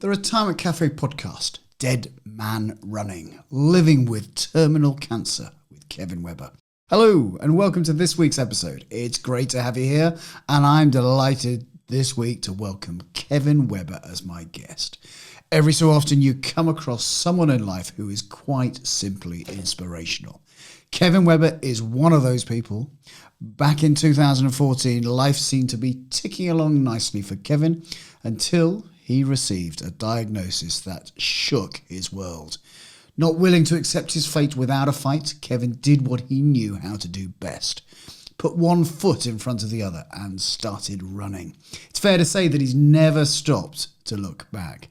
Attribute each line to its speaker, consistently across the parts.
Speaker 1: The Retirement Cafe podcast, Dead Man Running, Living with Terminal Cancer with Kevin Webber. Hello and welcome to this week's episode. It's great to have you here and I'm delighted this week to welcome Kevin Webber as my guest. Every so often you come across someone in life who is quite simply inspirational. Kevin Webber is one of those people. Back in 2014, life seemed to be ticking along nicely for Kevin until he received a diagnosis that shook his world. Not willing to accept his fate without a fight, Kevin did what he knew how to do best. Put one foot in front of the other and started running. It's fair to say that he's never stopped to look back.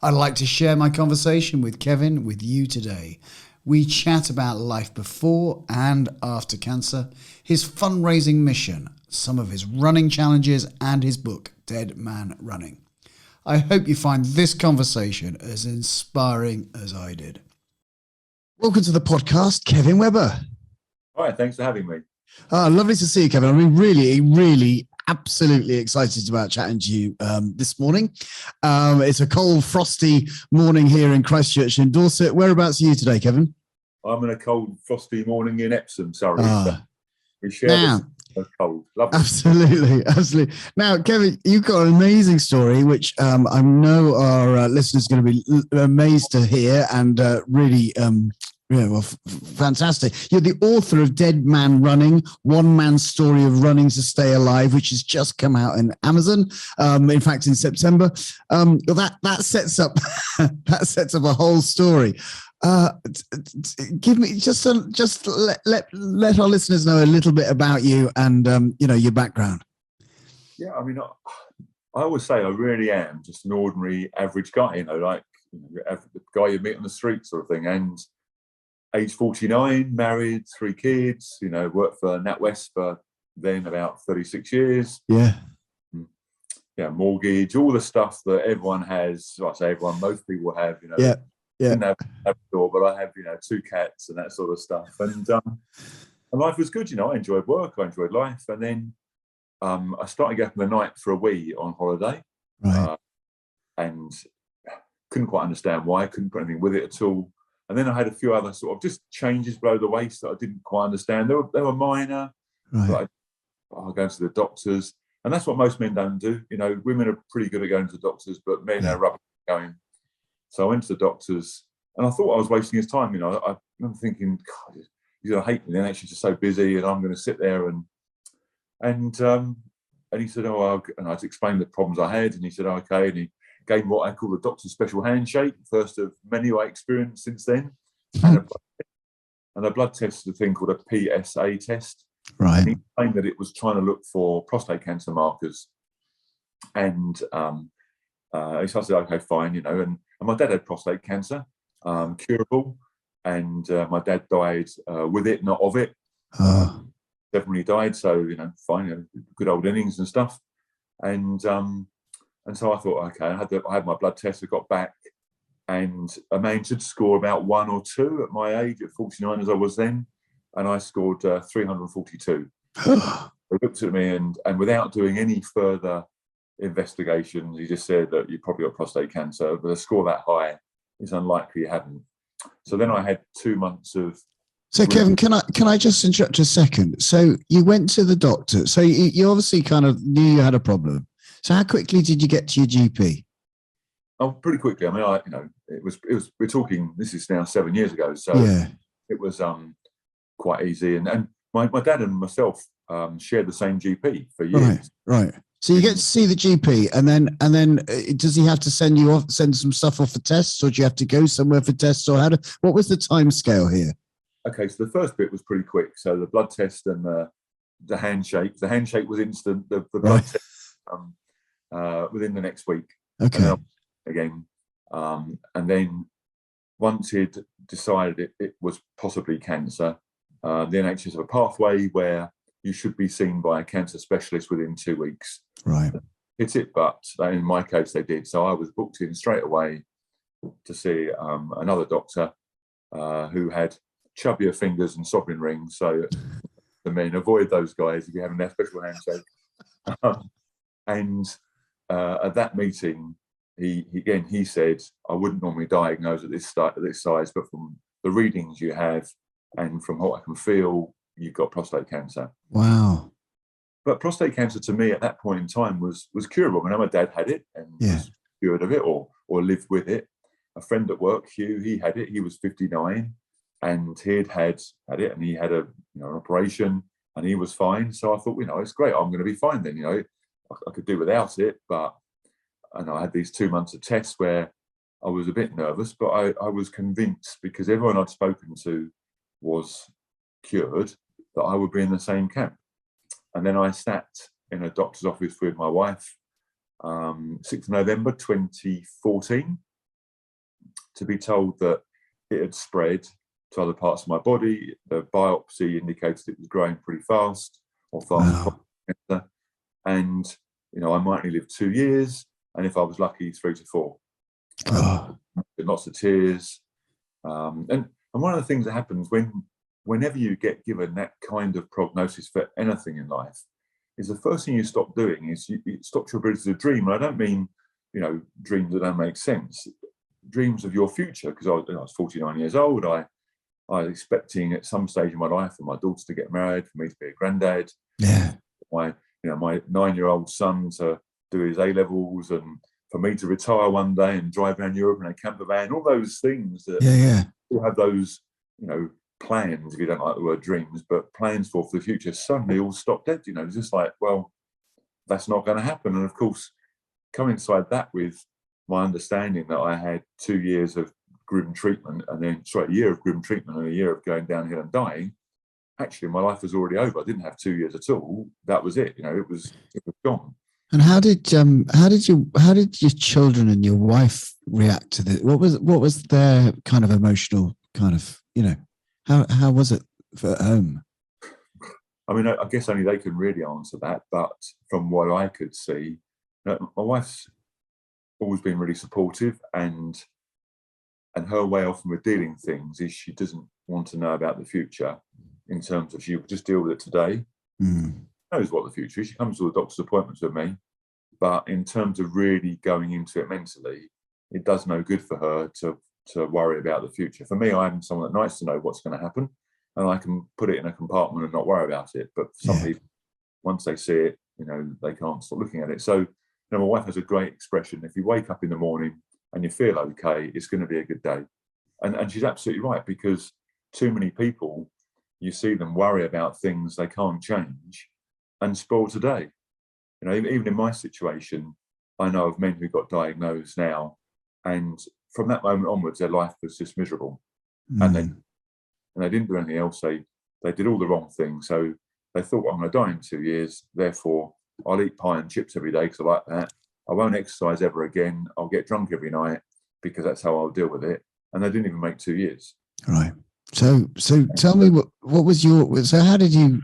Speaker 1: I'd like to share my conversation with Kevin with you today. We chat about life before and after cancer, his fundraising mission, some of his running challenges, and his book, Dead Man Running. I hope you find this conversation as inspiring as I did. Welcome to the podcast, Kevin Webber.
Speaker 2: All right, thanks for having me.
Speaker 1: Lovely to see you, Kevin. I mean, really, absolutely excited about chatting to you this morning. It's a cold, frosty morning here in Christchurch in Dorset. Whereabouts are you today, Kevin?
Speaker 2: I'm in a cold, frosty morning in Epsom, Surrey. So we share
Speaker 1: now,
Speaker 2: this cold. Lovely.
Speaker 1: Absolutely. Now, Kevin, you've got an amazing story, which I know our listeners are going to be amazed to hear and really fantastic. You're the author of Dead Man Running, One Man's Story of Running to Stay Alive, which has just come out in Amazon. In fact, in September. That sets up a whole story. Give me just let our listeners know a little bit about you and your background.
Speaker 2: Yeah, I mean, I always say I really am just an ordinary, average guy. The guy you meet on the street, sort of thing. And age 49, married, 3 kids. Worked for NatWest for then about 36 years.
Speaker 1: Yeah,
Speaker 2: mortgage, all the stuff that everyone has. Well, I say everyone, most people have.
Speaker 1: Yeah.
Speaker 2: Didn't have a door, but I have 2 cats and that sort of stuff. And life was good. I enjoyed work, I enjoyed life, and then I started getting up in the night for a wee on holiday,
Speaker 1: right.
Speaker 2: And couldn't quite understand why. I couldn't put anything with it at all. And then I had a few other sort of just changes below the waist that I didn't quite understand. They were minor.
Speaker 1: Right.
Speaker 2: I'll go to the doctors, and that's what most men don't do. Women are pretty good at going to the doctors, but men are rubbish at going. So I went to the doctors, and I thought I was wasting his time. I remember thinking, God, he's going to hate me. Then actually, just so busy, and I'm going to sit there and he said, and I explained the problems I had, and he said, okay, and he gave me what I call the doctor's special handshake, first of many I experienced since then, and a blood test, a thing called a PSA test.
Speaker 1: Right.
Speaker 2: And he explained that it was trying to look for prostate cancer markers, and so I said, okay, fine, and my dad had prostate cancer, curable, and my dad died with it, not of it. Definitely died, so fine, good old innings and stuff, and so I thought, okay, I had my blood test, I got back, and a man should score about 1 or 2 at my age, at 49 as I was then, and I scored 342. He looked at me and without doing any further investigations, he just said that you probably got prostate cancer, but a score that high is unlikely you haven't. So then I had 2 months of.
Speaker 1: So Kevin, can I just interrupt a second? So you went to the doctor. So you obviously kind of knew you had a problem. So how quickly did you get to your GP?
Speaker 2: Oh, pretty quickly. I mean, it was. We're talking. This is now 7 years ago. So it was quite easy. And my dad and myself shared the same GP for years.
Speaker 1: Right. So you get to see the GP, and then does he have to send some stuff off for tests, or do you have to go somewhere for tests, or what was the time scale here?
Speaker 2: Okay, so the first bit was pretty quick. So the blood test and the handshake. The handshake was instant. The blood test within the next week.
Speaker 1: Okay.
Speaker 2: Again, and then once he'd decided it was possibly cancer, the NHS have a pathway where you should be seen by a cancer specialist within 2 weeks.
Speaker 1: Right.
Speaker 2: Hit it, but in my case they did. So I was booked in straight away to see another doctor who had chubbier fingers and sovereign rings. So the men, avoid those guys if you're having their special handshake. And at that meeting, he said, I wouldn't normally diagnose at this size, but from the readings you have and from what I can feel, you've got prostate cancer.
Speaker 1: Wow.
Speaker 2: But prostate cancer to me at that point in time was curable. I mean, my dad had it and was cured of it or lived with it. A friend at work, Hugh, he had it. He was 59 and he had it, and he had an operation and he was fine. So I thought, it's great. I'm going to be fine then. I could do without it, but I had these 2 months of tests where I was a bit nervous, but I was convinced, because everyone I'd spoken to was cured, that I would be in the same camp. And then I sat in a doctor's office with my wife, 6th of November 2014, to be told that it had spread to other parts of my body. The biopsy indicated it was growing pretty fast, or fast,
Speaker 1: Wow.
Speaker 2: and I might only live 2 years, and if I was lucky, 3 to 4. Lots of tears, and one of the things that happens whenever you get given that kind of prognosis for anything in life, is the first thing you stop doing is it stops your ability to dream. And I don't mean dreams that don't make sense, dreams of your future, because I was 49 years old. I was expecting at some stage in my life for my daughter to get married, for me to be a granddad, my 9-year-old son to do his A-levels, and for me to retire one day and drive around Europe in a camper van. All those things that all have those plans, if you don't like the word dreams, but plans for the future, suddenly all stop dead. It's just like, well, that's not going to happen. And of course, coincide that with my understanding that I had 2 years of grim treatment, and then a year of grim treatment and a year of going downhill and dying. Actually, my life was already over. I didn't have 2 years at all. That was it. It was gone.
Speaker 1: And how did your children and your wife react to this? What was their kind of emotional kind of, how was it at home?
Speaker 2: I mean, I guess only they can really answer that. But from what I could see, my wife's always been really supportive, and her way often with dealing things is she doesn't want to know about the future, in terms of she will just deal with it today. Knows what the future is. She comes to the doctor's appointments with me, but in terms of really going into it mentally, it does no good for her to worry about the future. For me, I'm someone that likes to know what's going to happen, and I can put it in a compartment and not worry about it. But for some people, once they see it, they can't stop looking at it. So, my wife has a great expression. If you wake up in the morning and you feel okay, it's going to be a good day. And she's absolutely right, because too many people, you see them worry about things they can't change and spoil today. Even in my situation, I know of men who got diagnosed now, and from that moment onwards, their life was just miserable. And they didn't do anything else. They did all the wrong things. So they thought, well, I'm going to die in 2 years. Therefore, I'll eat pie and chips every day because I like that. I won't exercise ever again. I'll get drunk every night because that's how I'll deal with it. And they didn't even make 2 years.
Speaker 1: Right. So tell me what was so how did you,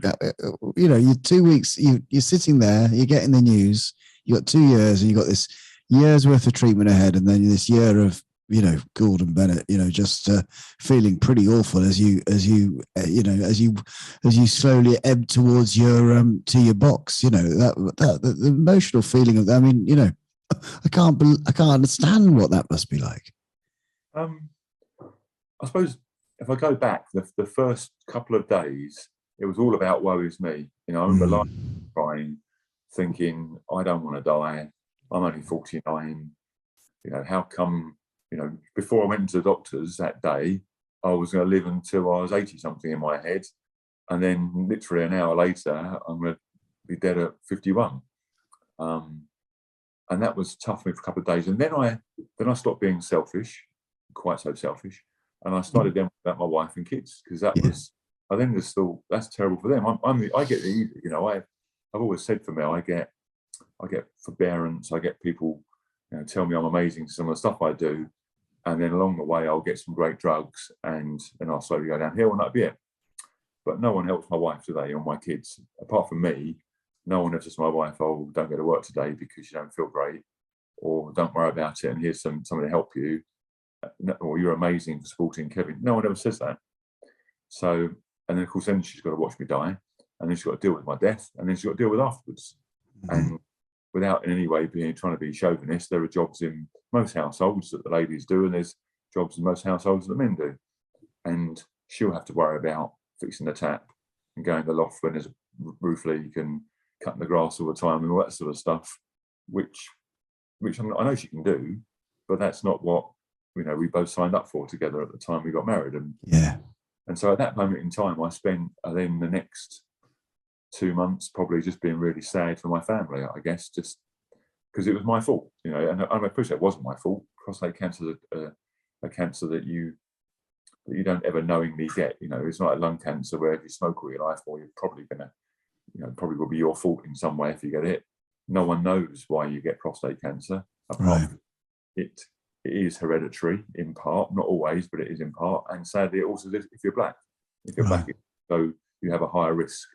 Speaker 1: you're 2 weeks, you're sitting there, you're getting the news, you got 2 years and you got this year's worth of treatment ahead, and then this year of, Gordon Bennett, just feeling pretty awful as you slowly ebb towards your box, the emotional feeling of that. I mean, I can't understand what that must be like.
Speaker 2: I suppose if I go back, the first couple of days, it was all about woe is me. I remember lying, crying, thinking, I don't want to die. I'm only 49. How come, before I went to the doctors that day, I was going to live until I was 80 something in my head. And then literally an hour later, I'm going to be dead at 51. And that was tough for me for a couple of days. And then I stopped being selfish, quite so selfish. And I started then about my wife and kids, because that was, I then just thought, that's terrible for them. I get the easy, I've always said, for me, I get forbearance. I get people, tell me I'm amazing for some of the stuff I do, and then along the way I'll get some great drugs, and then I'll slowly go downhill, and that'll be it. But no one helps my wife today or my kids, apart from me. No one ever says to my wife, "Oh, don't go to work today because you don't feel great," or "Don't worry about it, and here's somebody to help you," or "You're amazing for supporting Kevin." No one ever says that. So, and then of course, then she's got to watch me die, and then she's got to deal with my death, and then she's got to deal with afterwards. And without in any way trying to be chauvinist, there are jobs in most households that the ladies do, and there's jobs in most households that the men do. And she'll have to worry about fixing the tap and going to the loft when there's a roof leak and cutting the grass all the time and all that sort of stuff, which I know she can do, but that's not what we both signed up for together at the time we got married. And so at that moment in time, I spent then the next 2 months probably just being really sad for my family, I guess, just because it was my fault, and I appreciate it wasn't my fault. Prostate cancer is a cancer that you don't ever knowingly get. It's not like lung cancer where if you smoke all your life, well, you're probably gonna, probably will be your fault in some way if you get it. No one knows why you get prostate cancer. Apart from it is hereditary in part, not always, but it is in part. And sadly, it also is if you're black. If you're black, so you have a higher risk.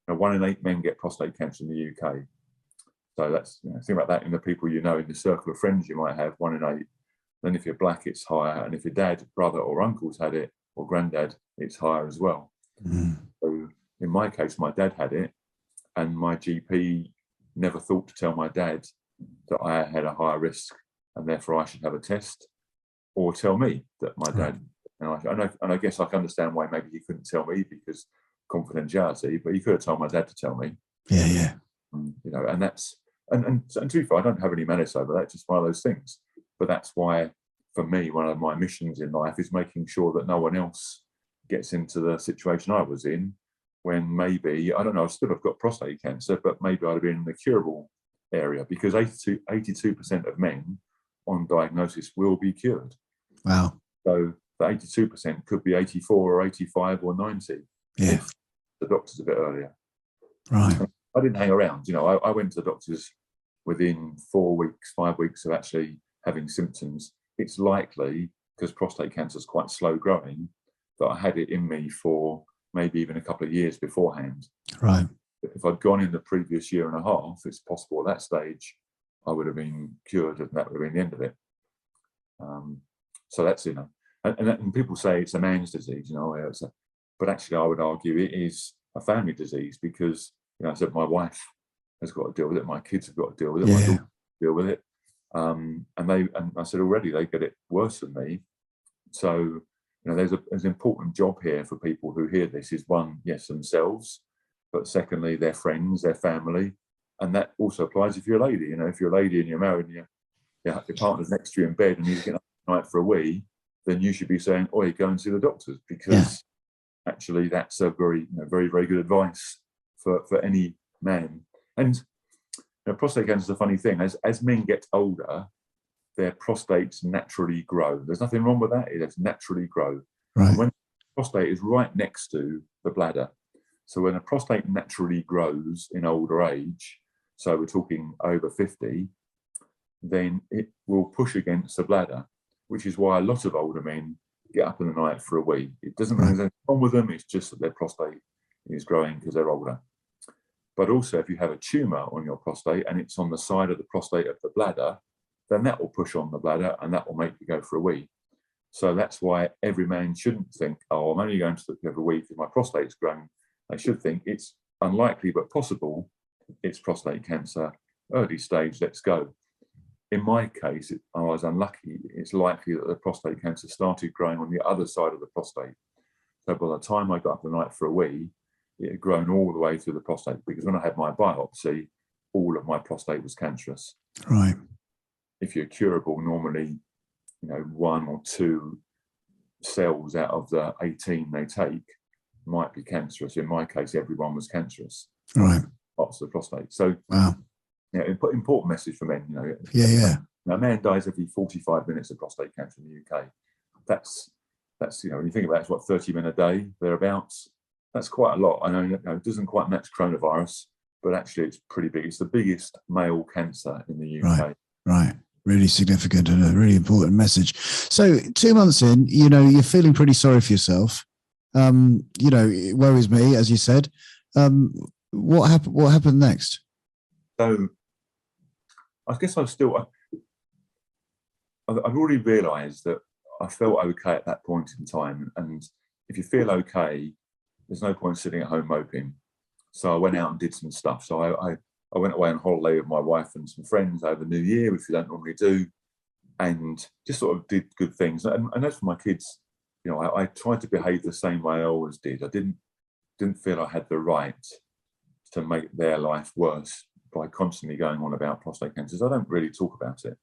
Speaker 2: Now, 1 in 8 men get prostate cancer in the UK. So that's, think about that in the people in the circle of friends you might have, 1 in 8. Then if you're black, it's higher. And if your dad, brother or uncle's had it, or granddad, it's higher as well. So in my case, my dad had it, and my GP never thought to tell my dad that I had a higher risk and therefore I should have a test, or tell me that my dad, and I guess I can understand why maybe he couldn't tell me because confidentiality, but he could have told my dad to tell me. And that's, and to be fair, I don't have any malice over that, just one of those things. But that's why, for me, one of my missions in life is making sure that no one else gets into the situation I was in, when maybe, I don't know, I still have got prostate cancer, but maybe I'd have been in the curable area, because 82% of men on diagnosis will be cured.
Speaker 1: Wow.
Speaker 2: So the 82% could be 84 or 85 or 90 if the doctor's a bit earlier.
Speaker 1: Right.
Speaker 2: I didn't hang around. I went to the doctors within 4 weeks, 5 weeks of actually having symptoms. It's likely, because prostate cancer is quite slow growing, that I had it in me for maybe even a couple of years beforehand.
Speaker 1: Right.
Speaker 2: If I'd gone in the previous year and a half, it's possible at that stage I would have been cured, and that would have been the end of it. So that's, and people say it's a man's disease, but actually I would argue it is a family disease, because, I said my wife has got to deal with it, my kids have got to deal with it, my daughter deal with it. And I said already they get it worse than me. So, there's an important job here for people who hear this, is one, yes, themselves, but secondly, their friends, their family. And that also applies if you're a lady. If you're a lady and you're married and your partner's next to you in bed and you get up at night for a wee, then you should be saying, "Oi, go and see the doctors," because actually that's a very, very, very good advice for any man. And prostate cancer is a funny thing. As men get older, their prostates naturally grow. There's nothing wrong with that. It does naturally grow.
Speaker 1: Right.
Speaker 2: And when the prostate is right next to the bladder, so when a prostate naturally grows in older age, so we're talking over 50, then it will push against the bladder, which is why a lot of older men get up in the night for a wee. It doesn't mean there's anything wrong with them. It's just that their prostate is growing because they're older. But also, if you have a tumour on your prostate and it's on the side of the prostate of the bladder, then that will push on the bladder and that will make you go for a wee. So that's why every man shouldn't think, "Oh, I'm only going to have a wee because my prostate's grown." They should think it's unlikely but possible. It's prostate cancer, early stage, let's go. In my case, I was unlucky. It's likely that the prostate cancer started growing on the other side of the prostate. So by the time I got up the night for a wee, it had grown all the way through the prostate, because when I had my biopsy, all of my prostate was cancerous.
Speaker 1: Right.
Speaker 2: If you're curable, normally, 1 or 2 cells out of the 18 they take might be cancerous. In my case, everyone was cancerous.
Speaker 1: Right.
Speaker 2: Parts of the prostate. So,
Speaker 1: wow.
Speaker 2: Important message for men. A man dies every 45 minutes of prostate cancer in the UK. That's when you think about it, it's what, 30 men a day, thereabouts. That's quite a lot. I know it doesn't quite match coronavirus, but actually it's pretty big. It's the biggest male cancer in the UK.
Speaker 1: Right. Really significant and a really important message. So 2 months in, you're feeling pretty sorry for yourself. It worries me, as you said. What happened next?
Speaker 2: So I guess I've already realised that I felt okay at that point in time. And if you feel okay, there's no point sitting at home moping. So I went out and did some stuff. So I I went away on holiday with my wife and some friends over New Year, which we don't normally do, and just sort of did good things. And as for my kids, you know, I tried to behave the same way I always did. I didn't feel I had the right to make their life worse by constantly going on about prostate cancer. So I don't really talk about it.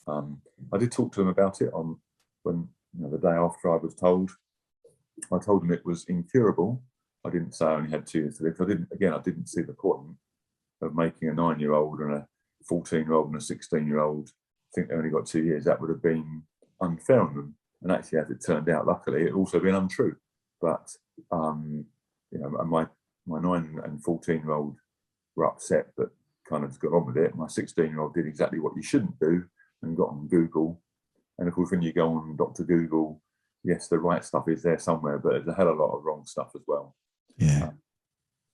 Speaker 2: I did talk to them about it when, you know, the day after I was told. I told them it was incurable. I didn't say I only had 2 years to live. I didn't see the point of making a 9-year-old and a 14-year-old and a 16-year-old think they only got 2 years. That would have been unfair on them. And actually, as it turned out, luckily, it also been untrue. But you know, my 9 and 14-year-old were upset, but kind of just got on with it. My 16-year-old did exactly what you shouldn't do and got on Google. And of course, when you go on Dr. Google, yes, the right stuff is there somewhere, but there's a hell of a lot of wrong stuff as well.
Speaker 1: Yeah.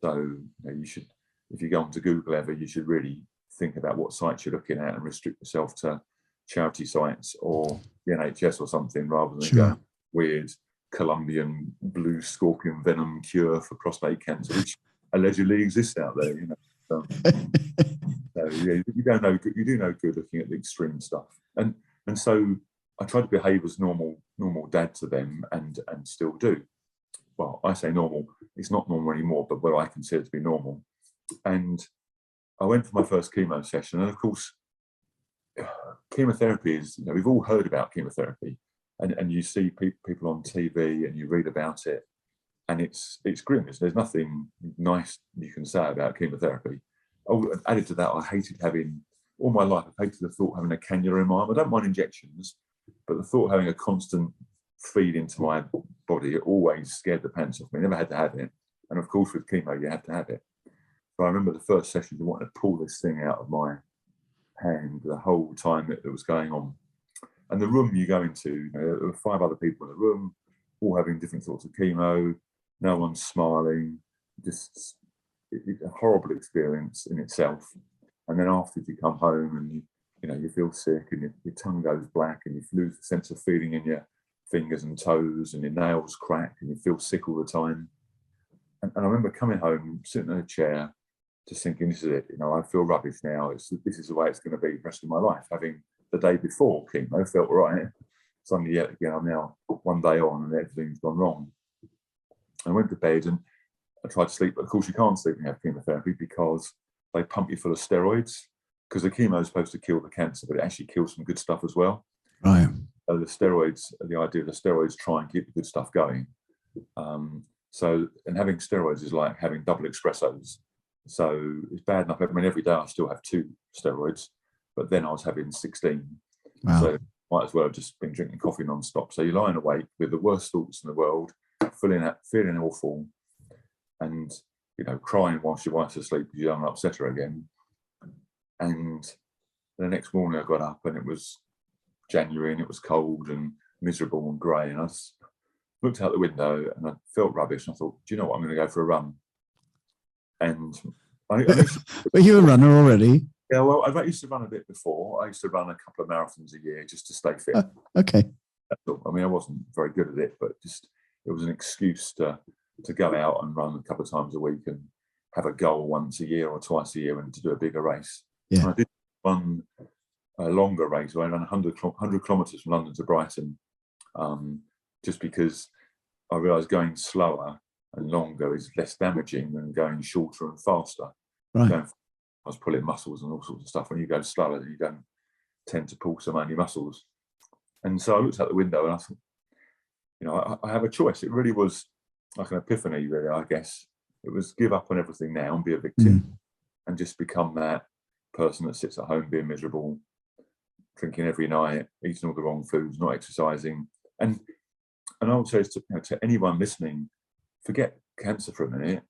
Speaker 2: So you know, you should, if you go onto Google ever, you should really think about what sites you're looking at and restrict yourself to charity sites or the NHS or something, rather than going weird Colombian blue scorpion venom cure for prostate cancer, which allegedly exists out there. You know, so yeah, you do no good looking at the extreme stuff. And so I try to behave as normal dad to them, and still do. Well, I say normal. It's not normal anymore, but what I consider to be normal. And I went for my first chemo session, and of course, chemotherapy is, you know, we've all heard about chemotherapy, and you see people on TV and you read about it, and it's grim. There's nothing nice you can say about chemotherapy. Oh, added to that, I hated having, all my life, I hated the thought of having a cannula in my arm. I don't mind injections, but the thought of having a constant feed into my body, it always scared the pants off me. I never had to have it. And of course, with chemo, you had to have it. So I remember the first session, I wanted to pull this thing out of my hand the whole time it was going on. And the room you go into, you know, there were 5 other people in the room, all having different sorts of chemo. No one's smiling. Just it's a horrible experience in itself. And then after you come home and you feel sick and your tongue goes black and you lose the sense of feeling in your fingers and toes and your nails crack and you feel sick all the time. And I remember coming home, sitting in a chair, just thinking, this is it. You know, I feel rubbish now. This is the way it's going to be the rest of my life. Having the day before chemo felt right. Suddenly, yet again, I'm now 1 day on and everything's gone wrong. I went to bed and I tried to sleep, but of course you can't sleep when you have chemotherapy because they pump you full of steroids, because the chemo is supposed to kill the cancer, but it actually kills some good stuff as well.
Speaker 1: Right.
Speaker 2: So the steroids, the idea of the steroids try and keep the good stuff going. And having steroids is like having double espressos. So it's bad enough. I mean, every day I still have 2 steroids, but then I was having 16.
Speaker 1: Wow.
Speaker 2: So might as well have just been drinking coffee non-stop. So you're lying awake with the worst thoughts in the world, feeling awful, and crying whilst your wife's asleep because you don't want to upset her again. And the next morning I got up and it was January and it was cold and miserable and grey, and I just looked out the window and I felt rubbish, and I thought, do you know what, I'm going to go for a run. And
Speaker 1: Were you a runner already?
Speaker 2: Yeah, well, I used to run a bit before. I used to run a couple of marathons a year just to stay fit.
Speaker 1: Okay.
Speaker 2: That's all. I mean, I wasn't very good at it, but just it was an excuse to go out and run a couple of times a week and have a goal once a year or twice a year and to do a bigger race.
Speaker 1: Yeah.
Speaker 2: And I did run a longer race. I ran 100 kilometres from London to Brighton, just because I realised going slower and longer is less damaging than going shorter and faster.
Speaker 1: Right.
Speaker 2: I was pulling muscles and all sorts of stuff. When you go slower, you don't tend to pull so many muscles. And so I looked out the window and I thought, I have a choice. It really was like an epiphany, really, I guess. It was give up on everything now and be a victim and just become that person that sits at home being miserable, drinking every night, eating all the wrong foods, not exercising. And I would say to anyone listening, forget cancer for a minute.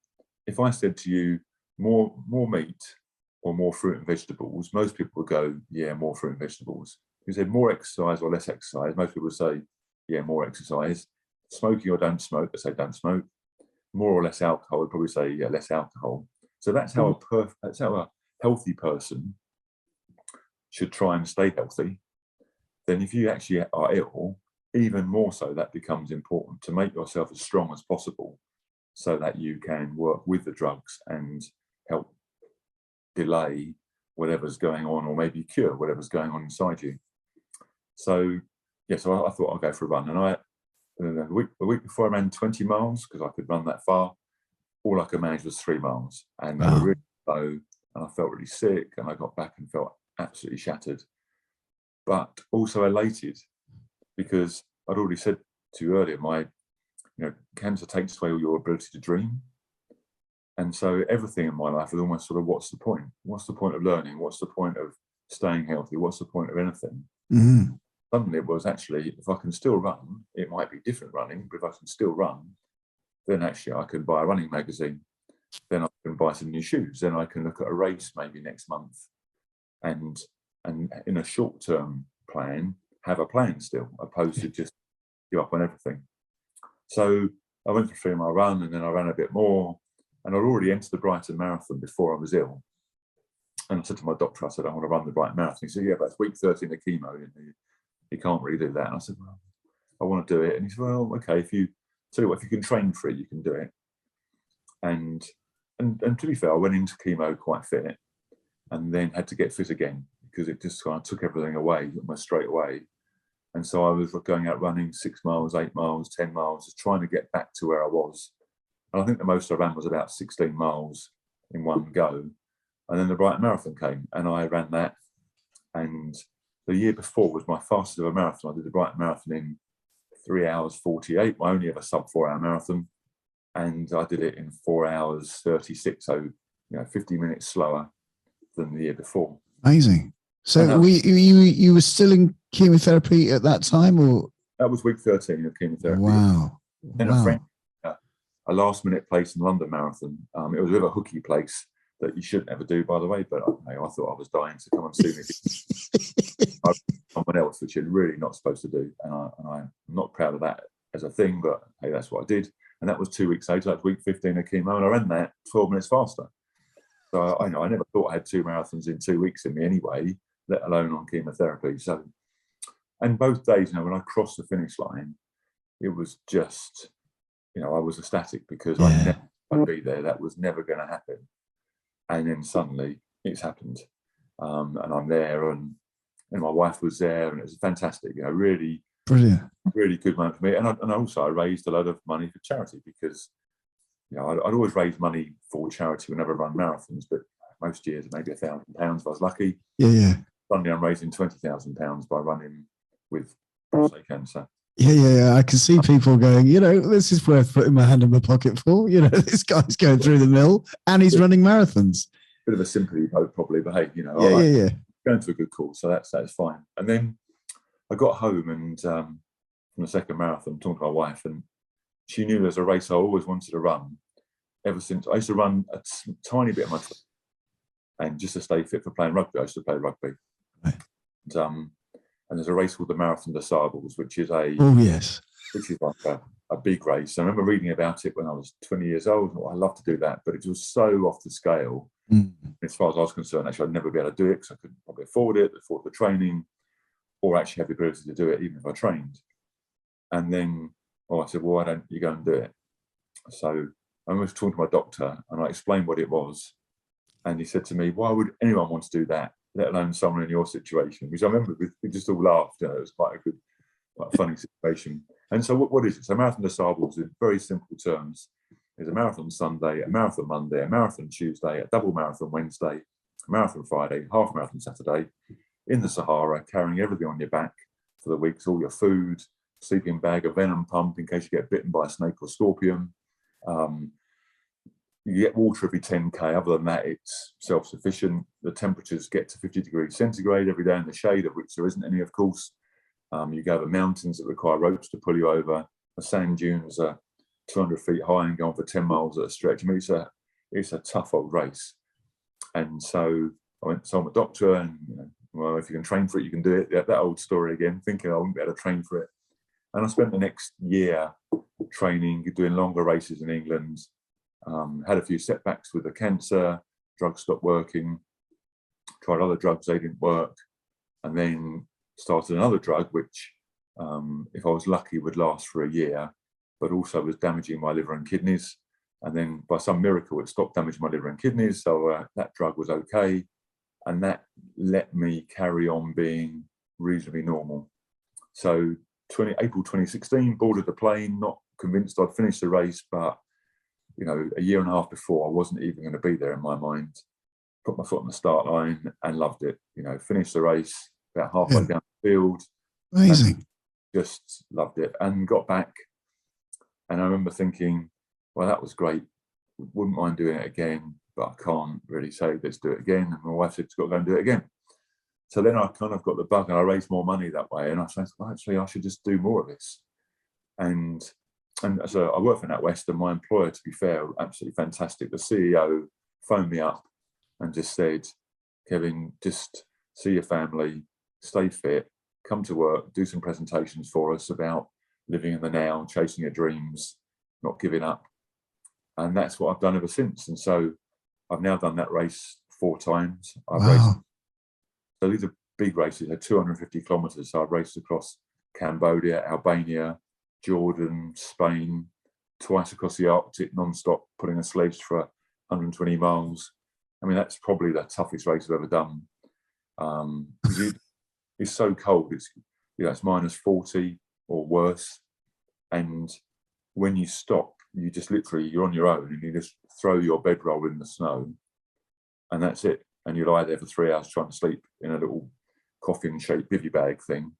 Speaker 2: If I said to you, more meat or more fruit and vegetables, most people would go, yeah, more fruit and vegetables. If you said more exercise or less exercise, most people would say, yeah, more exercise. Smoking or don't smoke, they say don't smoke. More or less alcohol, would probably say, yeah, less alcohol. So that's how a healthy person should try and stay healthy. Then if you actually are ill, even more so, that becomes important to make yourself as strong as possible so that you can work with the drugs and help delay whatever's going on, or maybe cure whatever's going on inside you. So yeah, so I thought I'll go for a run, and a week before I ran 20 miles, because I could run that far. All I could manage was 3 miles, and they were really low, and I felt really sick, and I got back and felt absolutely shattered, but also elated, because I'd already said to you earlier, cancer takes away all your ability to dream. And so everything in my life was almost sort of, what's the point? What's the point of learning? What's the point of staying healthy? What's the point of anything?
Speaker 1: Mm-hmm.
Speaker 2: Suddenly it was, actually, if I can still run, it might be different running, but if I can still run, then actually I can buy a running magazine. Then I can buy some new shoes. Then I can look at a race maybe next month, and in a short-term plan, have a plan still, opposed to just give up on everything. So I went for a 3-mile run, and then I ran a bit more, and I'd already entered the Brighton Marathon before I was ill. And I said to my doctor, I said, I want to run the Brighton Marathon. He said, yeah, but it's week 13 of chemo. You can't really do that. And I said, well, I want to do it. And he said, well, okay, if you can train for it, you can do it. And to be fair, I went into chemo quite fit, and then had to get fit again, because it just kind of took everything away almost straight away. And so I was going out running 6 miles, 8 miles, 10 miles, just trying to get back to where I was. And I think the most I ran was about 16 miles in one go. And then the Brighton Marathon came, and I ran that. And the year before was my fastest ever marathon. I did the Brighton Marathon in 3 hours 48, my only ever sub 4 hour marathon. And I did it in 4 hours 36, so 50 minutes slower than the year before.
Speaker 1: Amazing. So you were still in chemotherapy at that time, or?
Speaker 2: That was week 13 of chemotherapy.
Speaker 1: Wow.
Speaker 2: Then a friend, a last minute place in London Marathon. It was a bit of a hooky place that you shouldn't ever do, by the way, but I thought I was dying to come and see me. Someone else, which you're really not supposed to do. And I'm not proud of that as a thing, but hey, that's what I did. And that was 2 weeks later. That was week 15 of chemo, and I ran that 12 minutes faster. So I never thought I had 2 marathons in 2 weeks in me anyway, let alone on chemotherapy. So, and both days, when I crossed the finish line, it was just, I was ecstatic, because I never would be there. That was never going to happen. And then suddenly it's happened. And I'm there, and my wife was there, and it was fantastic. Really
Speaker 1: brilliant,
Speaker 2: really good moment for me. And also I raised a lot of money for charity, because I'd always raise money for charity whenever I run marathons, but most years maybe £1,000 if I was lucky.
Speaker 1: Yeah.
Speaker 2: Suddenly I'm raising £20,000 by running with prostate cancer.
Speaker 1: Yeah. I can see people going, this is worth putting my hand in my pocket for. This guy's going through the mill, and he's running marathons.
Speaker 2: Bit of a sympathy vote probably, but hey,
Speaker 1: yeah.
Speaker 2: Going to a good cause, so that's fine. And then I got home, and from the second marathon, talking to my wife, and she knew there's a race I always wanted to run ever since. I used to run a tiny bit of my time, and just to stay fit for playing rugby, I used to play rugby.
Speaker 1: Right.
Speaker 2: And there's a race called the Marathon des Sables, which is like a big race. I remember reading about it when I was 20 years old. I love to do that, but it was so off the scale. As far as I was concerned, actually, I'd never be able to do it, because I couldn't probably afford the training, or actually have the ability to do it even if I trained. And then I said, well, why don't you go and do it? So I was talking to my doctor, and I explained what it was. And he said to me, why would anyone want to do that, let alone someone in your situation? Which I remember we just all laughed. It was quite a good, quite a funny situation. And so what is it? So Marathon des Sables, in very simple terms, is a marathon Sunday, a marathon Monday, a marathon Tuesday, a double marathon Wednesday, a marathon Friday, half marathon Saturday, in the Sahara, carrying everything on your back for the week, all your food, sleeping bag, a venom pump in case you get bitten by a snake or scorpion. You get water every 10k. Other than that, it's self-sufficient. The temperatures get to 50 degrees centigrade every day in the shade, of which there isn't any, of course. You go over mountains that require ropes to pull you over. The sand dunes are 200 feet high and go on for 10 miles at a stretch. I mean, it's a tough old race. And so I went to tell my doctor, and well, if you can train for it, you can do it. That old story again, thinking I wouldn't be able to train for it. And I spent the next year training, doing longer races in England. Had a few setbacks with the cancer, drugs stopped working, tried other drugs, they didn't work, and then started another drug, which, if I was lucky, would last for a year, but also was damaging my liver and kidneys. And then by some miracle, it stopped damaging my liver and kidneys. So that drug was okay. And that let me carry on being reasonably normal. So April 2016, boarded the plane, not convinced I'd finished the race, but a year and a half before, I wasn't even going to be there in my mind. Put my foot on the start line and loved it. Finished the race about halfway down the field.
Speaker 1: Amazing.
Speaker 2: Just loved it and got back. And I remember thinking, well, that was great. Wouldn't mind doing it again, but I can't really say, let's do it again. And my wife said, got to go and do it again. So then I kind of got the bug and I raised more money that way. And I said, well, actually, I should just do more of this. And so I work for NatWest, and my employer, to be fair, absolutely fantastic. The CEO phoned me up and just said, Kevin, just see your family, stay fit, come to work, do some presentations for us about living in the now, chasing your dreams, not giving up. And that's what I've done ever since. And so I've now done that race 4 times. I've raced. So these are big races, they're 250 kilometers. So I've raced across Cambodia, Albania, Jordan, Spain, twice across the Arctic non-stop, putting a sledge for 120 miles. I mean, that's probably the toughest race I've ever done. It's so cold. It's minus 40 or worse. And when you stop, you just literally, you're on your own and you just throw your bedroll in the snow and that's it. And you lie there for 3 hours trying to sleep in a little coffin-shaped bivy bag thing.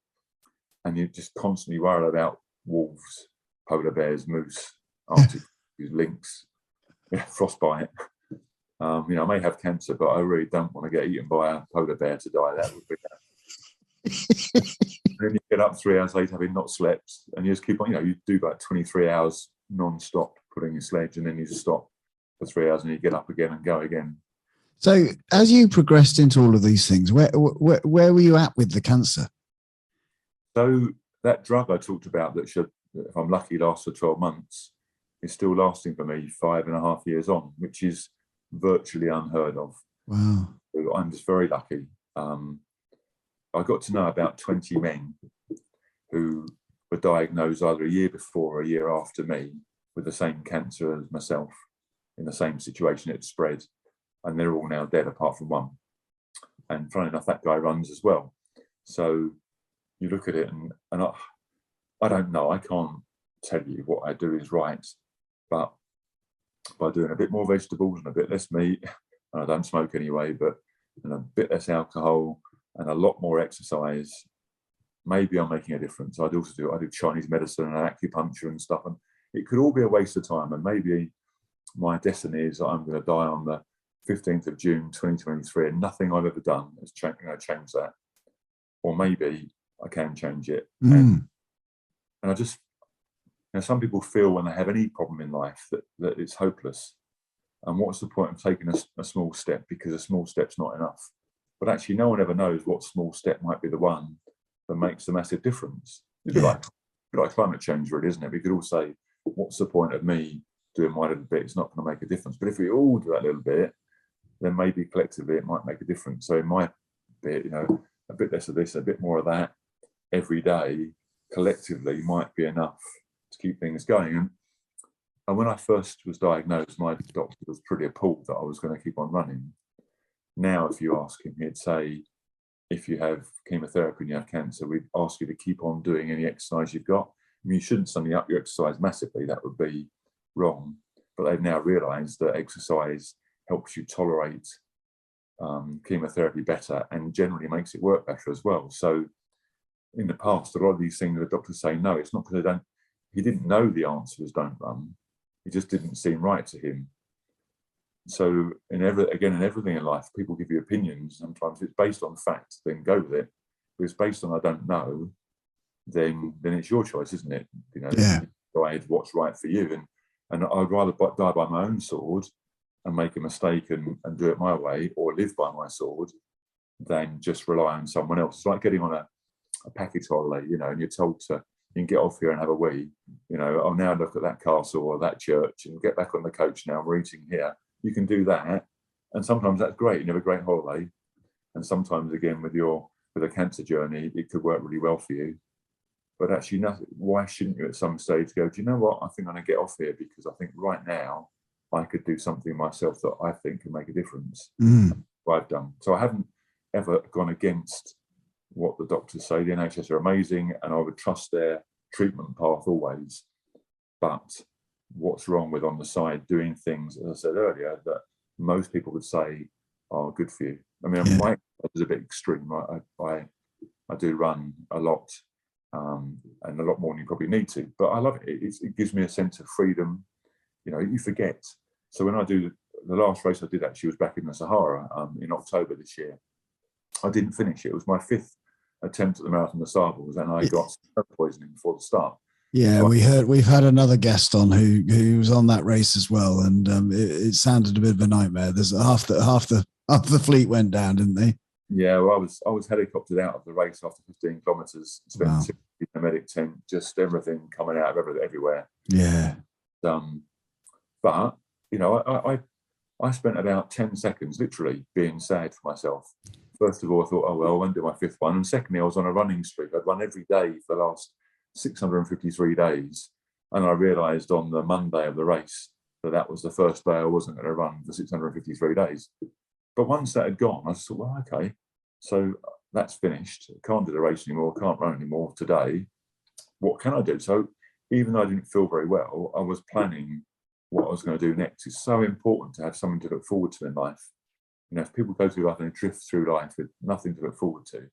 Speaker 2: And you're just constantly worried about wolves, polar bears, moose, Arctic lynx, frostbite. I may have cancer, but I really don't want to get eaten by a polar bear to die. That would be that. And then you get up 3 hours later having not slept, and you just keep on, you do about 23 hours non-stop putting your sledge, and then you just stop for 3 hours and you get up again and go again.
Speaker 1: So as you progressed into all of these things, where were you at with the cancer?
Speaker 2: So that drug I talked about that should, if I'm lucky, last for 12 months, is still lasting for me 5.5 years on, which is virtually unheard of.
Speaker 1: Wow.
Speaker 2: So I'm just very lucky. I got to know about 20 men who were diagnosed either a year before or a year after me with the same cancer as myself, in the same situation. It spread, and they're all now dead apart from one. And funny enough, that guy runs as well. So you look at it and I don't know, I can't tell you what I do is right, but by doing a bit more vegetables and a bit less meat, and I don't smoke anyway, and a bit less alcohol and a lot more exercise, maybe I'm making a difference. I do Chinese medicine and acupuncture and stuff, and it could all be a waste of time. And maybe my destiny is that I'm going to die on the 15th of June 2023, and nothing I've ever done has changed that. Or maybe I can change it. And I just, some people feel when they have any problem in life that it's hopeless. And what's the point of taking a small step, because a small step's not enough? But actually, no one ever knows what small step might be the one that makes a massive difference. It'd be like climate change, really, isn't it? We could all say, what's the point of me doing my little bit? It's not going to make a difference. But if we all do that little bit, then maybe collectively it might make a difference. So in my bit, a bit less of this, a bit more of that every day, collectively might be enough to keep things going. And when I first was diagnosed, my doctor was pretty appalled that I was going to keep on running. Now, if you ask him, he'd say, if you have chemotherapy and you have cancer, we'd ask you to keep on doing any exercise you've got. I mean, you shouldn't suddenly up your exercise massively. That would be wrong. But they've now realised that exercise helps you tolerate chemotherapy better and generally makes it work better as well. So in the past, a lot of these things the doctors say no, it's not because he didn't know the answer was don't run. It just didn't seem right to him. So in everything in life, people give you opinions. Sometimes it's based on facts, then go with it. If it's based on I don't know, then it's your choice, isn't it? You decide what's right for you. And I'd rather die by my own sword and make a mistake and do it my way, or live by my sword, than just rely on someone else. It's like getting on a package holiday, and you're told you can get off here and have a wee. I'll now look at that castle or that church and get back on the coach now. We're eating here. You can do that. And sometimes that's great. You have a great holiday. And sometimes, again, with a cancer journey, it could work really well for you. But actually, why shouldn't you at some stage go, do you know what? I think I'm going to get off here because I think right now I could do something myself that I think can make a difference.
Speaker 1: Mm.
Speaker 2: What I've done. So I haven't ever gone against what the doctors say. The NHS are amazing, and I would trust their treatment path always. But what's wrong with on the side doing things, as I said earlier, that most people would say are good for you? I mean,
Speaker 1: Yeah.
Speaker 2: my is a bit extreme. I do run a lot, and a lot more than you probably need to. But I love it. It gives me a sense of freedom. You know, you forget. So when I do the last race I did actually was back in the Sahara in October this year. I didn't finish it. It was my 5th attempt at the Marathon des Sables, and I got smoke poisoning before the start.
Speaker 1: Yeah,
Speaker 2: So
Speaker 1: we've had another guest on who was on that race as well, and it sounded a bit of a nightmare. There's half the fleet went down, didn't they?
Speaker 2: Yeah, well, I was helicoptered out of the race after 15 kilometres. Spent
Speaker 1: Wow.
Speaker 2: 2 weeks in a medic tent, just everything coming out of everywhere.
Speaker 1: Yeah.
Speaker 2: But you know, I spent about 10 seconds literally being sad for myself. First of all, I thought, oh well, I won't do my 5th one. And secondly, I was on a running streak. I'd run every day for the last 653 days, and I realised on the Monday of the race that was the first day I wasn't going to run for 653 days. But once that had gone, I thought, well, okay, so that's finished. I can't do the race anymore. Can't run anymore today. What can I do? So even though I didn't feel very well, I was planning what I was going to do next. It's so important to have something to look forward to in life. You know, if people go through life and drift through life with nothing to look forward to,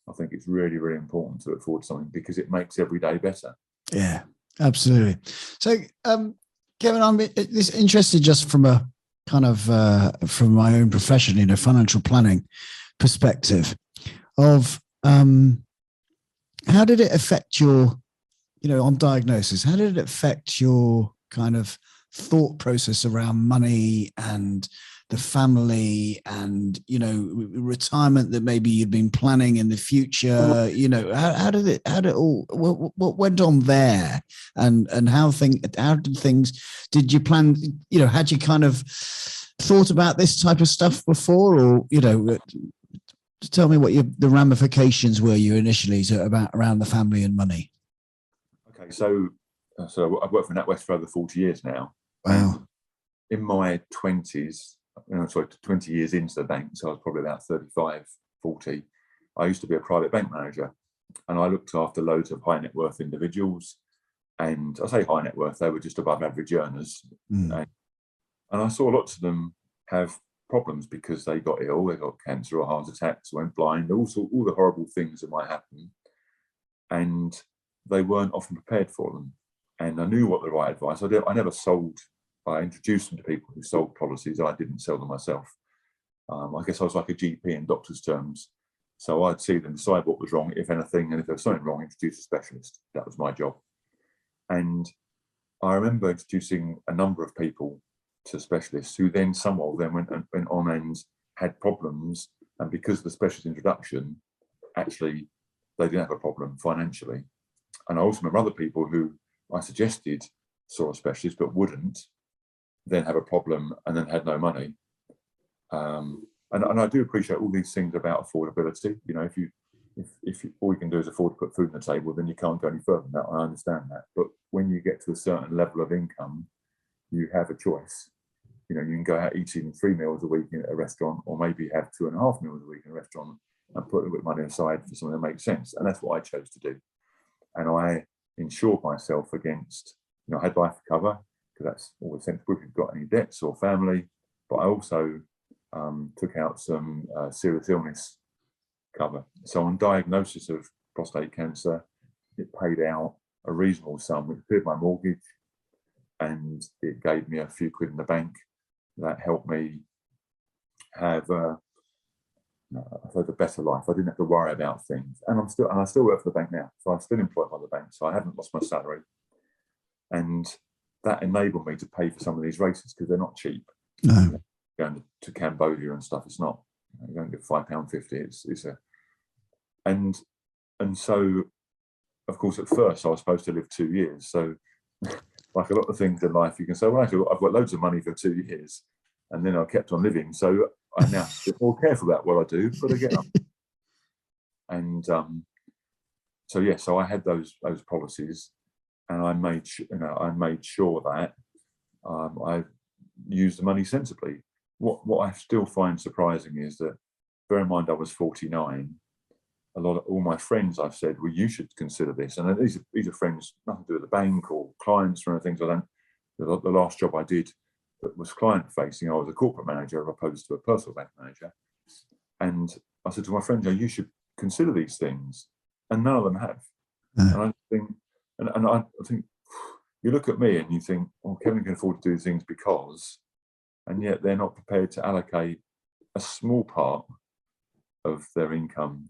Speaker 2: I think it's really, really important to look forward to something because it makes every day better.
Speaker 1: Yeah, absolutely. So, Kevin, I'm interested just from a kind of from my own profession, you know, financial planning perspective of how did it affect your, you know, on diagnosis, how did it affect your kind of thought process around money and the family and, you know, retirement that maybe you'd been planning in the future? You know, how did what went on there, and did you plan, you know, had you kind of thought about this type of stuff before, or, you know, tell me what the ramifications were you initially around the family and money?
Speaker 2: Okay, so I've worked for NatWest for over 40 years now.
Speaker 1: Wow.
Speaker 2: In my 20s, 20 years into the bank, so I was probably about 35, 40, I used to be a private bank manager, and I looked after loads of high net worth individuals. And I say high net worth, they were just above average earners. And I saw lots of them have problems because they got ill, they got cancer or heart attacks, went blind, all the horrible things that might happen. And they weren't often prepared for them. And I knew what the right advice. I never sold. I introduced them to people who sold policies. I didn't sell them myself. I guess I was like a GP in doctor's terms. So I'd see them, decide what was wrong, if anything, and if there was something wrong, introduce a specialist. That was my job. And I remember introducing a number of people to specialists who then, some of them went on and had problems. And because of the specialist introduction, actually, they didn't have a problem financially. And I also remember other people who I suggested saw a specialist but wouldn't, then have a problem and then had no money. And I do appreciate all these things about affordability. You know, if all you can do is afford to put food on the table, then you can't go any further than that. I understand that. But when you get to a certain level of income, you have a choice. You know, you can go out eating 3 meals a week at a restaurant, or maybe have 2.5 meals a week in a restaurant and put a bit of money aside for something that makes sense. And that's what I chose to do. And I insured myself against, you know, I had life cover, because that's always sensible if you've got any debts or family. But I also took out some serious illness cover. So on diagnosis of prostate cancer, it paid out a reasonable sum, which cleared my mortgage, and it gave me a few quid in the bank that helped me have a better life. I didn't have to worry about things, and I still work for the bank now, so I'm still employed by the bank, so I haven't lost my salary, and that enabled me to pay for some of these races because they're not cheap.
Speaker 1: No.
Speaker 2: Going to Cambodia and stuff, it's not. You don't get £5.50. And so, of course, at first I was supposed to live 2 years. So, like a lot of things in life, you can say, well, actually, I've got loads of money for 2 years, and then I kept on living. So I'm now a bit more careful about what I do, but I get up. And so I had those policies, and I made sure that I use the money sensibly. What I still find surprising is that, bear in mind I was 49, all my friends I've said, well, you should consider this. And these are friends, nothing to do with the bank or clients or anything. So the last job I did that was client facing, I was a corporate manager as opposed to a personal bank manager. And I said to my friends, you should consider these things. And none of them have. And I think, and I think you look at me and you think, well, Kevin can afford to do things because, and yet they're not prepared to allocate a small part of their income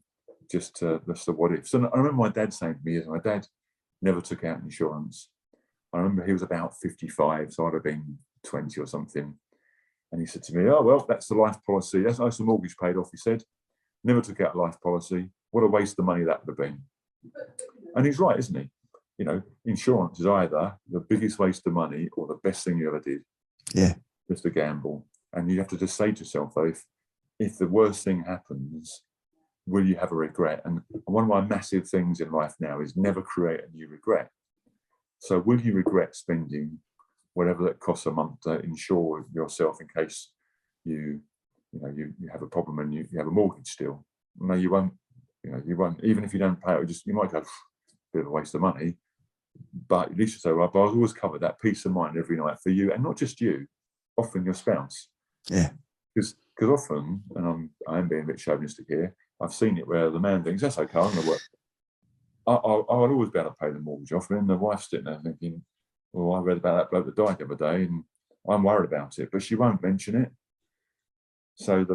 Speaker 2: just to the what ifs. And I remember my dad saying to me, my dad never took out insurance. I remember he was about 55, so I'd have been 20 or something. And he said to me, oh, well, that's the life policy. That's the mortgage paid off, he said. Never took out a life policy. What a waste of money that would have been. And he's right, isn't he? You know, insurance is either the biggest waste of money or the best thing you ever did.
Speaker 1: Yeah.
Speaker 2: Just a gamble. And you have to just say to yourself, though, if the worst thing happens, will you have a regret? And one of my massive things in life now is never create a new regret. So will you regret spending whatever that costs a month to insure yourself in case you have a problem and you have a mortgage still? No, you won't. You won't. Even if you don't pay it, you might go, bit of a waste of money. But at least you say, well, but I've always covered that peace of mind every night for you, and not just you, often your spouse.
Speaker 1: Yeah.
Speaker 2: Because often, and I am being a bit chauvinistic here, I've seen it where the man thinks, that's okay, I'm going to work. I'll always be able to pay the mortgage off. And then the wife's sitting there thinking, well, I read about that bloke that died the other day and I'm worried about it, but she won't mention it. So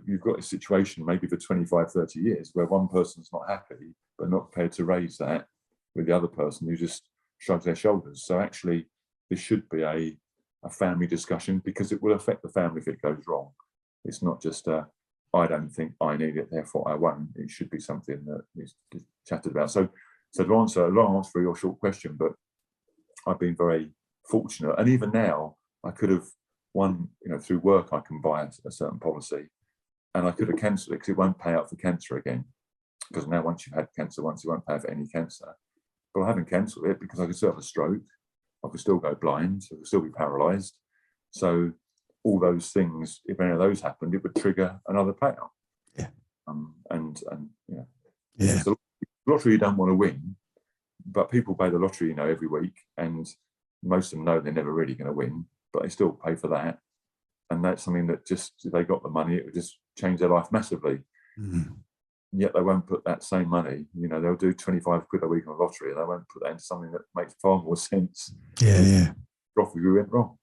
Speaker 2: you've got a situation maybe for 25, 30 years where one person's not happy, but not prepared to raise that with the other person who just shrugs their shoulders. So actually, this should be a family discussion because it will affect the family if it goes wrong. It's not just I don't think I need it, therefore I won't. It should be something that is chatted about. So to answer a long answer for your short question, but I've been very fortunate. And even now, I could have through work, I can buy a certain policy and I could have cancelled it because it won't pay out for cancer again. Because now once you've had cancer once, it won't pay out for any cancer. But I haven't cancelled it because I could still have a stroke. I could still go blind. I could still be paralysed. So all those things, if any of those happened, it would trigger another payout.
Speaker 1: Yeah.
Speaker 2: It's the lottery you don't want to win, but people pay the lottery, every week, and most of them know they're never really going to win, but they still pay for that. And that's something that just, if they got the money, it would just change their life massively. Mm-hmm. Yet they won't put that same money, they'll do 25 quid a week on a lottery and they won't put that into something that makes far more sense.
Speaker 1: Yeah.
Speaker 2: If we went wrong.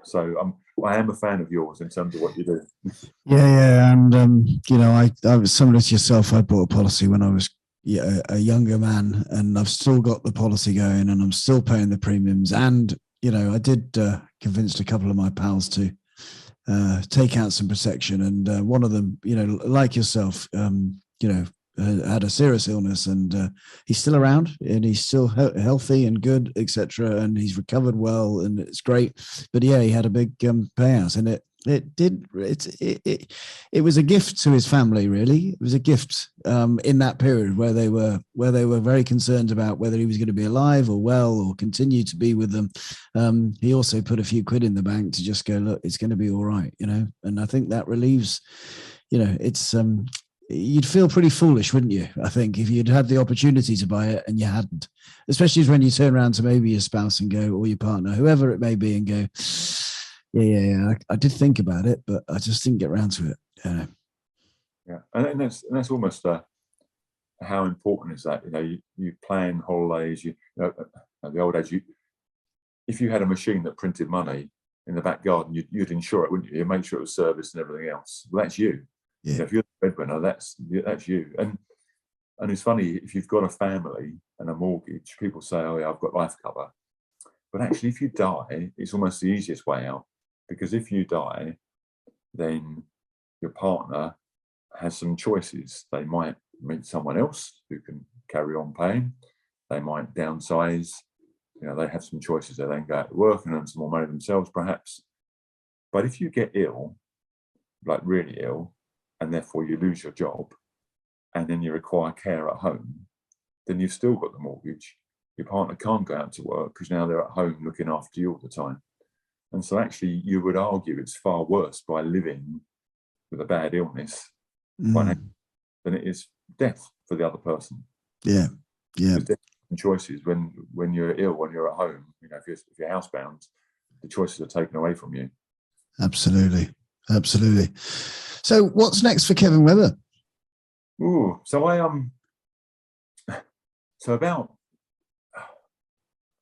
Speaker 2: So I am a fan of yours in terms of what you do.
Speaker 1: Yeah. And, I was similar to yourself. I bought a policy when I was a younger man, and I've still got the policy going and I'm still paying the premiums. And, I did convince a couple of my pals to take out some protection. And one of them, like yourself, had a serious illness, and he's still around and he's still healthy and good, etc. And he's recovered well, and it's great. But yeah, he had a big payout, and it was a gift to his family. Really, it was a gift in that period where they were very concerned about whether he was going to be alive or well or continue to be with them. He also put a few quid in the bank to just go, look, it's going to be all right, And I think that relieves, it's. You'd feel pretty foolish, wouldn't you? I think if you'd had the opportunity to buy it and you hadn't, especially when you turn around to maybe your spouse and go, or your partner, whoever it may be, and go, yeah. I did think about it, but I just didn't get around to it.
Speaker 2: Yeah, and that's almost how important is that? You plan holidays. The old age. If you had a machine that printed money in the back garden, you'd insure it, wouldn't you? You'd make sure it was serviced and everything else. Well, that's you. Yeah. If you're the breadwinner, that's you. And it's funny, if you've got a family and a mortgage, people say, oh yeah, I've got life cover. But actually, if you die, it's almost the easiest way out. Because if you die, then your partner has some choices. They might meet someone else who can carry on paying. They might downsize. They have some choices. They then go out to work and earn some more money themselves, perhaps. But if you get ill, like really ill, and therefore you lose your job, and then you require care at home, then you've still got the mortgage. Your partner can't go out to work because now they're at home looking after you all the time. And so actually you would argue it's far worse by living with a bad illness than it is death for the other person.
Speaker 1: Yeah.
Speaker 2: Because death and choices when you're ill, when you're at home, if you're housebound, the choices are taken away from you.
Speaker 1: Absolutely. So what's next for Kevin Webber?
Speaker 2: So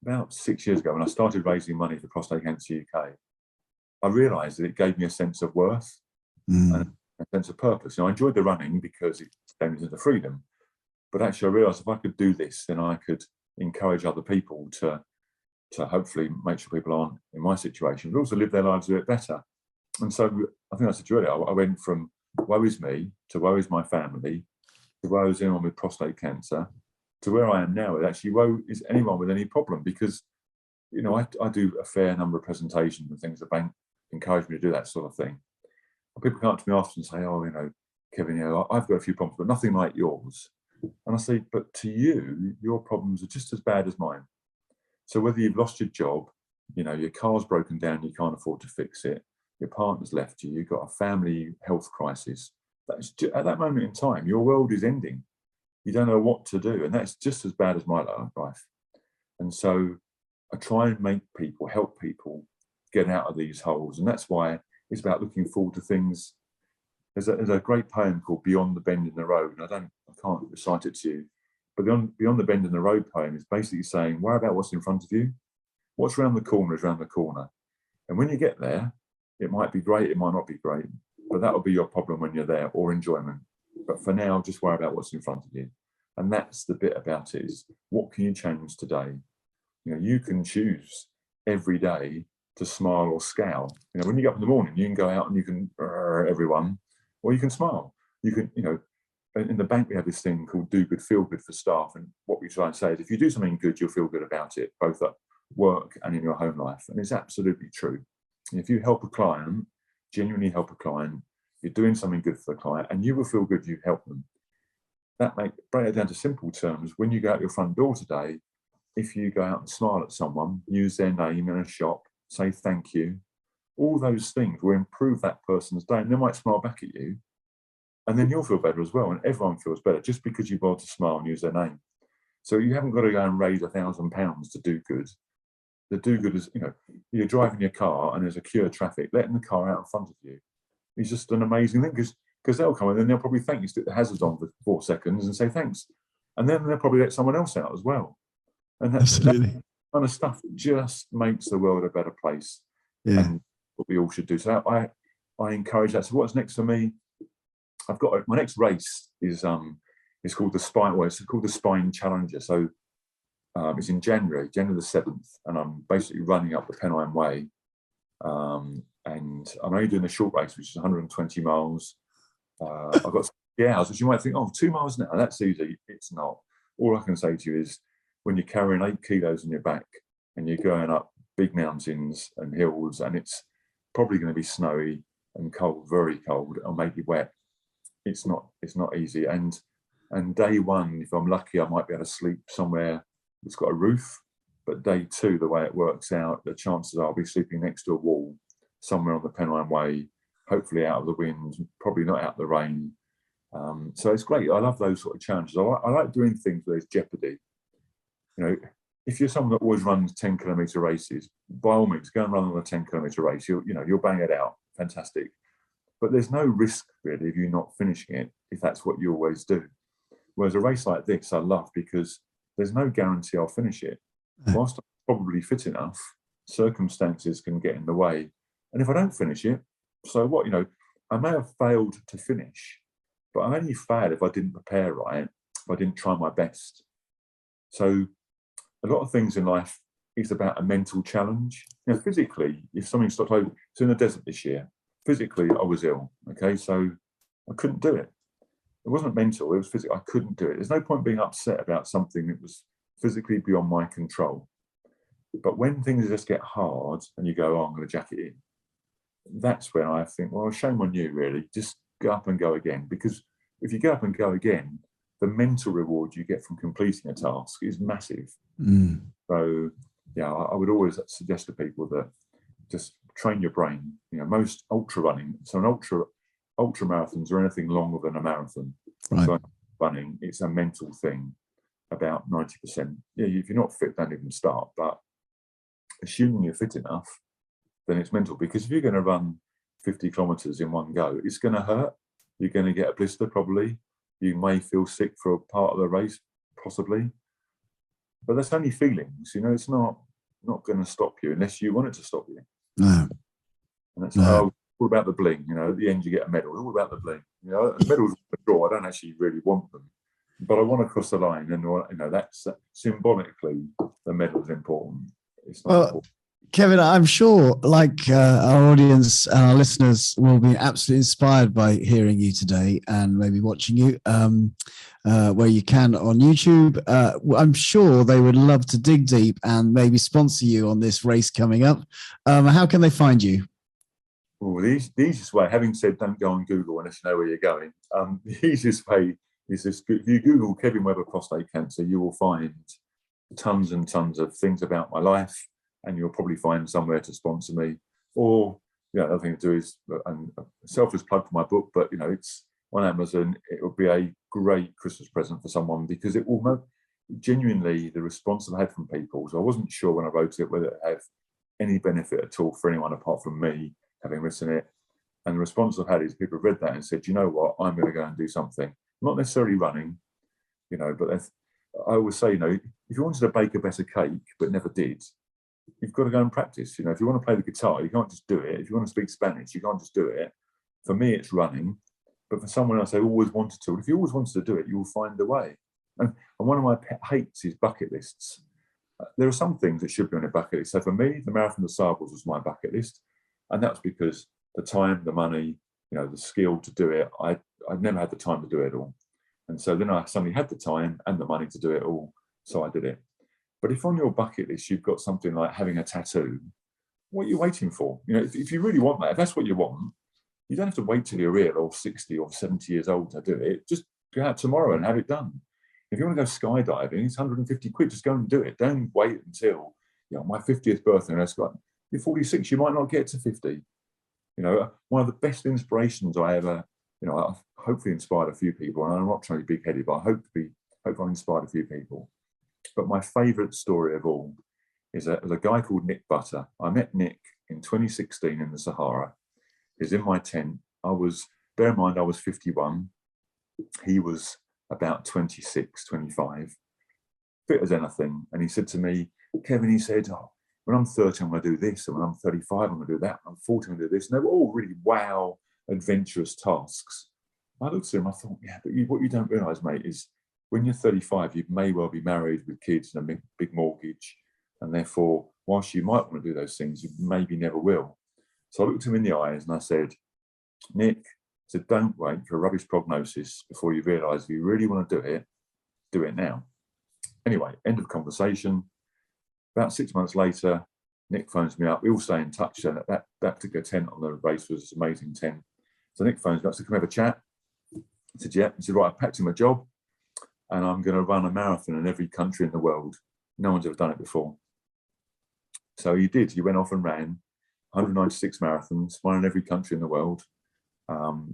Speaker 2: about 6 years ago, when I started raising money for Prostate Cancer UK, I realised that it gave me a sense of worth and a sense of purpose. I enjoyed the running because it gave me a sense of freedom. But actually, I realised if I could do this, then I could encourage other people to hopefully make sure people aren't in my situation, but also live their lives a bit better. And so I think I said earlier, I went from woe is me to woe is my family to woe is anyone with prostate cancer to where I am now. Actually, woe is anyone with any problem, because I do a fair number of presentations and things. The bank encourage me to do that sort of thing. And people come up to me after and say, "Oh, Kevin, I've got a few problems, but nothing like yours." And I say, "But to you, your problems are just as bad as mine. So whether you've lost your job, your car's broken down, you can't afford to fix it, your partner's left you, you've got a family health crisis, at that moment in time, your world is ending. You don't know what to do, and that's just as bad as my life." And so I try and help people get out of these holes, and that's why it's about looking forward to things. There's a great poem called "Beyond the Bend in the Road," and I can't recite it to you, but Beyond the Bend in the Road poem is basically saying, worry about what's in front of you. What's around the corner is around the corner. And when you get there, it might be great, it might not be great, but that'll be your problem when you're there, or enjoyment. But for now, just worry about what's in front of you. And that's the bit about it, is what can you change today? You can choose every day to smile or scowl. When you get up in the morning, you can go out and you can everyone, or you can smile. You can, in the bank, we have this thing called do good, feel good for staff. And what we try and say is if you do something good, you'll feel good about it, both at work and in your home life. And it's absolutely true. And if you help a client, genuinely help a client, you're doing something good for the client, and you will feel good you've helped them. Break it down to simple terms. When you go out your front door today, if you go out and smile at someone, use their name in a shop, say thank you, all those things will improve that person's day, and they might smile back at you, and then you'll feel better as well, and everyone feels better just because you bothered to smile and use their name. So you haven't got to go and raise £1,000 to do good. The do good is, you're driving your car and there's a queue of traffic, letting the car out in front of you is just an amazing thing, because they'll come and then they'll probably thank you, stick the hazards on for 4 seconds and say thanks, and then they'll probably let someone else out as well. And that kind of stuff just makes the world a better place.
Speaker 1: Yeah.
Speaker 2: And what we all should do. So I encourage that. So what's next for me? I've got my next race is called the Spine. Well, it's called the Spine Challenger. So it's in January the 7th, and I'm basically running up the Pennine Way. And I'm only doing a short race, which is 120 miles. I've got 3 hours, which you might think, 2 miles now, that's easy. It's not. All I can say to you is, when you're carrying 8 kilos on your back and you're going up big mountains and hills, and it's probably going to be snowy and cold, very cold, or maybe wet, it's not easy. And day one, if I'm lucky, I might be able to sleep somewhere that's got a roof. But day 2, the way it works out, the chances are I'll be sleeping next to a wall somewhere on the Pennine Way, hopefully out of the wind, probably not out of the rain. So it's great. I love those sort of challenges. I like doing things where there's jeopardy. If you're someone that always runs 10-kilometre races, by all means, go and run on a 10-kilometre race. You'll bang it out. Fantastic. But there's no risk, really, of you not finishing it if that's what you always do. Whereas a race like this, I love, because there's no guarantee I'll finish it. Whilst I'm probably fit enough, circumstances can get in the way. And if I don't finish it, so what? I may have failed to finish, but I only failed if I didn't prepare right, if I didn't try my best. So a lot of things in life is about a mental challenge. Physically, if something stopped over, so in the desert this year, physically I was ill, okay? So I couldn't do it. It wasn't mental, it was physical. I couldn't do it. There's no point being upset about something that was physically beyond my control. But when things just get hard and you go, I'm going to jack it in, that's when I think, well, shame on you, really. Just go up and go again. Because if you go up and go again, the mental reward you get from completing a task is massive. So, yeah, I would always suggest to people that just train your brain. Most ultra running, so an ultra marathons are anything longer than a marathon.
Speaker 1: Right.
Speaker 2: So running, it's a mental thing. About 90%. Yeah, if you're not fit, don't even start. But assuming you're fit enough, then it's mental. Because if you're going to run 50 kilometers in one go, it's going to hurt. You're going to get a blister probably. You may feel sick for a part of the race, possibly. But that's only feelings. It's not going to stop you unless you want it to stop you.
Speaker 1: No.
Speaker 2: And that's all about the bling. At the end you get a medal. All about the bling. Medals I draw. I don't actually really want them, but I want to cross the line, and that's symbolically the medal is important. It's not important.
Speaker 1: Kevin, I'm sure, like our audience and our listeners will be absolutely inspired by hearing you today and maybe watching you where you can on YouTube. I'm sure they would love to dig deep and maybe sponsor you on this race coming up. How can they find you?
Speaker 2: Well, the easiest way, having said don't go on Google unless you know where you're going, the easiest way is this. If you Google Kevin Webber prostate cancer, you will find tons and tons of things about my life, and you'll probably find somewhere to sponsor me. Or, another thing to do is, and a selfless plug for my book, but, it's on Amazon. It would be a great Christmas present for someone, because it will genuinely, the response I've had from people. So I wasn't sure when I wrote it whether it have any benefit at all for anyone apart from me having written it. And the response I've had is people have read that and said, you know what, I'm going to go and do something. Not necessarily running, but I always say, if you wanted to bake a better cake but never did, you've got to go and practice. If you want to play the guitar, you can't just do it. If you want to speak Spanish, you can't just do it. For me, it's running. But for someone else, they always wanted to. If you always wanted to do it, you will find a way. And one of my pet hates is bucket lists. There are some things that should be on a bucket list. So for me, the Marathon des Sables was my bucket list. And that's because the time, the money, the skill to do it, I'd never had the time to do it all. And so then I suddenly had the time and the money to do it all. So I did it. But if on your bucket list you've got something like having a tattoo, what are you waiting for? If you really want that, if that's what you want, you don't have to wait till you're ill or 60 or 70 years old to do it. Just go out tomorrow and have it done. If you want to go skydiving, it's 150 quid. Just go and do it. Don't wait until my 50th birthday. And you're 46, you might not get to 50. One of the best inspirations I ever, I've hopefully inspired a few people, and I'm not trying to be big-headed, but I hope I've inspired a few people. But my favourite story of all is a guy called Nick Butter. I met Nick in 2016 in the Sahara. He's in my tent. Bear in mind, I was 51. He was about 26, 25, fit as anything. And he said to me, Kevin, he said, when I'm 30, I'm going to do this. And when I'm 35, I'm going to do that. When I'm 40, I'm going to do this. And they were all really wow, adventurous tasks. I looked at him, I thought, yeah, but what you don't realise, mate, is when you're 35, you may well be married with kids and a big mortgage. And therefore, whilst you might want to do those things, you maybe never will. So I looked him in the eyes and I said, Nick, don't wait for a rubbish prognosis before you realise if you really want to do it now. Anyway, end of conversation. About 6 months later, Nick phones me up. We all stay in touch. So that particular tent on the race was an amazing tent. So Nick phones me up, said, can we have a chat? I said, yeah. He said, right, I've packed him a job and I'm going to run a marathon in every country in the world. No one's ever done it before. So he did. He went off and ran 196 marathons, one in every country in the world.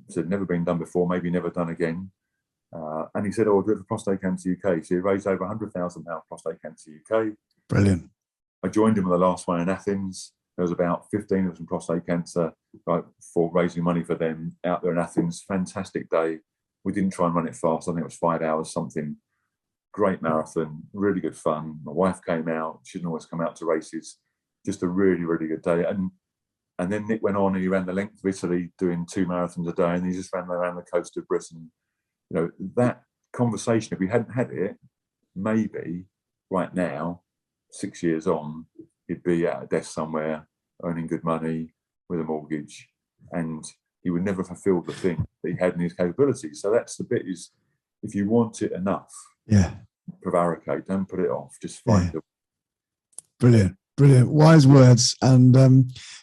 Speaker 2: Said never been done before, maybe never done again. And he said, I'll do it for Prostate Cancer UK. So he raised over £100,000 Prostate Cancer UK.
Speaker 1: Brilliant.
Speaker 2: I joined him on the last one in Athens. There was about 15 of us from Prostate Cancer for raising money for them out there in Athens. Fantastic day. We didn't try and run it fast. I think it was 5 hours something. Great marathon, really good fun. My wife came out. She didn't always come out to races. Just a really, really good day. And then Nick went on and he ran the length of Italy doing 2 marathons a day, and he just ran around the coast of Britain. That conversation, if we hadn't had it, maybe right now, 6 years on, he'd be at a desk somewhere, earning good money with a mortgage, and he would never fulfill the thing that he had in his capabilities. So that's the bit is, if you want it enough, prevaricate, don't put it off, just find it. Brilliant.
Speaker 1: Brilliant. Wise words. And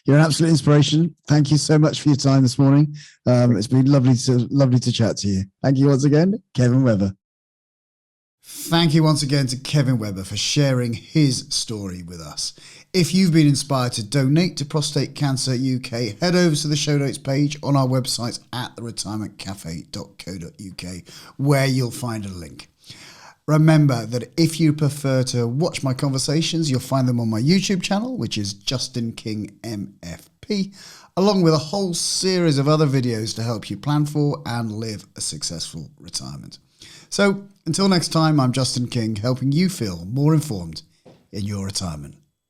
Speaker 1: you're an absolute inspiration. Thank you so much for your time this morning. It's been lovely to chat to you. Thank you once again, Kevin Webber. Thank you once again to Kevin Webber for sharing his story with us. If you've been inspired to donate to Prostate Cancer UK, head over to the show notes page on our website at theretirementcafe.co.uk, where you'll find a link. Remember that if you prefer to watch my conversations, you'll find them on my YouTube channel, which is Justin King MFP, along with a whole series of other videos to help you plan for and live a successful retirement. So until next time, I'm Justin King, helping you feel more informed in your retirement.